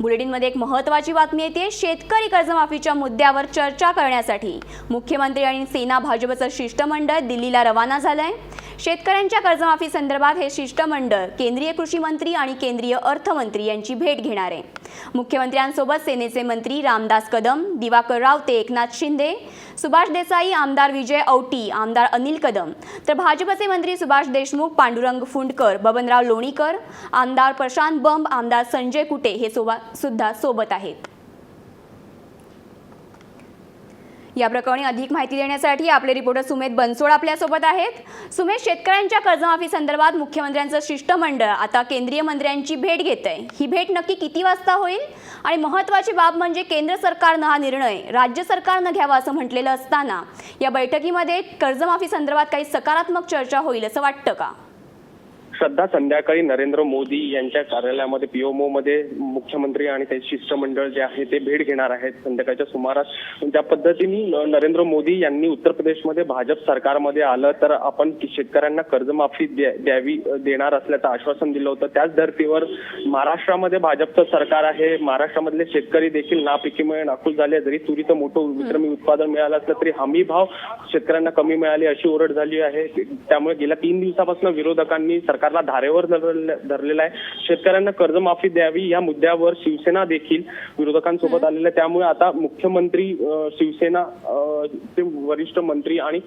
बुलेटिनमध्ये एक महत्त्वाची बातमी येते। शेतकरी कर्जमाफीच्या मुद्द्यावर चर्चा करण्यासाठी मुख्यमंत्री आणि सेना भाजपचं शिष्टमंडळ दिल्लीला रवाना झालंय। शेतकऱ्यांच्या कर्जमाफी संदर्भात हे शिष्टमंडळ केंद्रीय कृषी मंत्री आणि केंद्रीय अर्थमंत्री यांची भेट घेणार आहे। मुख्यमंत्र्यांसोबत सेनेचे मंत्री रामदास कदम, दिवाकर रावते, एकनाथ शिंदे, सुभाष देसाई, आमदार विजय औटी, आमदार अनिल कदम, तर भाजपचे मंत्री सुभाष देशमुख, पांडुरंग फुंडकर, बबनराव लोणीकर, आमदार प्रशांत बंब, आमदार संजय कुटे हे सुद्धा सोबत आहेत। या प्रकरणी अधिक माहिती देण्यासाठी आपले रिपोर्टर सुमेध बनसोड आपल्या सोबत आहेत। सुमेध, शेतकऱ्यांच्या कर्जमाफी संदर्भात मुख्यमंत्र्यांचं शिष्टमंडळ आता केंद्रीय मंत्र्यांची भेट घेतंय। ही भेट नक्की किती वाजता होईल आणि महत्त्वाची बाब म्हणजे केंद्र सरकारनं हा निर्णय राज्य सरकारनं घ्यावा असं म्हटलेलं असताना या बैठकीमध्ये कर्जमाफी संदर्भात काही सकारात्मक चर्चा होईल असं वाटतं का? श्रद्धा, संध्याकाळी नरेंद्र मोदी यांच्या कार्यालयामध्ये पीएमओ मध्ये मुख्यमंत्री आणि ते शिष्टमंडळ जे आहे ते भेट घेणार आहेत संध्याकाळच्या सुमारास। त्या पद्धतीने नरेंद्र मोदी यांनी उत्तर प्रदेशमध्ये भाजप सरकारमध्ये आलं तर आपण शेतकऱ्यांना कर्जमाफी देणार असल्याचं आश्वासन दिलं होतं। त्याच धर्तीवर महाराष्ट्रामध्ये भाजपचं सरकार आहे। महाराष्ट्रामधले शेतकरी देखील नापिकीमुळे नाखुश झाले। जरी तुरीचं मोठं विक्रमी उत्पादन मिळालं असलं तरी हमी भाव शेतकऱ्यांना कमी मिळाले अशी ओरड झाली आहे। त्यामुळे गेल्या 3 दिवसापासून विरोधकांनी सरकारला धारेवर धरलेला आहे। शेतकऱ्यांना कर्जमाफी द्यावी या मुद्द्यावर शिवसेना देखील विरोधकांसोबत आलेला आहे। त्यामुळे आता मुख्यमंत्री, शिवसेना ते वरिष्ठ मंत्री आणि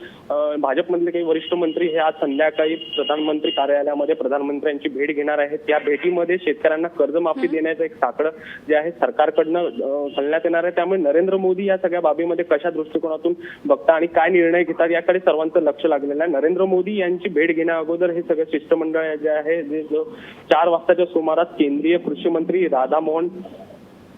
भाजपमधले काही वरिष्ठ मंत्री हे आज संध्याकाळी प्रधानमंत्री कार्यालयामध्ये प्रधानमंत्र्यांची भेट घेणार आहेत। त्या भेटीमध्ये शेतकऱ्यांना कर्जमाफी देण्याचं एक साकडं जे आहे सरकारकडनं घालण्यात येणार आहे। त्यामुळे नरेंद्र मोदी या सगळ्या बाबीमध्ये कशा दृष्टिकोनातून बघता आणि काय निर्णय घेतात याकडे सर्वांचं लक्ष लागलेलं आहे। नरेंद्र मोदी यांची भेट घेण्या अगोदर हे सगळं शिष्टमंडळ जे आहे जे 4 वाजताच्या सुमारास केंद्रीय कृषी मंत्री राधामोहन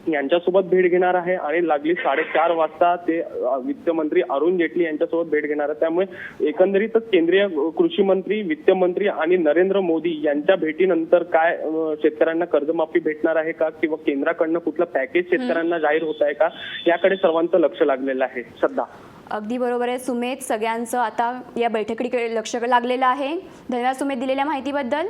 यांच्यासोबत भेट घेणार आहे आणि लागली 4:30 वाजता ते वित्तमंत्री अरुण जेटली यांच्यासोबत भेट घेणार आहे। त्यामुळे एकंदरीतच केंद्रीय कृषी मंत्री, वित्तमंत्री आणि नरेंद्र मोदी यांच्या भेटीनंतर काय शेतकऱ्यांना कर्जमाफी भेटणार आहे का किंवा केंद्राकडनं कुठलं पॅकेज शेतकऱ्यांना जाहीर होत आहे का याकडे सर्वांचं लक्ष लागलेलं आहे। श्रद्धा, अगदी बरोबर आहे सुमेध, सगळ्यांचं आता या बैठकीकडे लक्ष लागलेलं आहे। धन्यवाद सुमेध दिलेल्या माहितीबद्दल।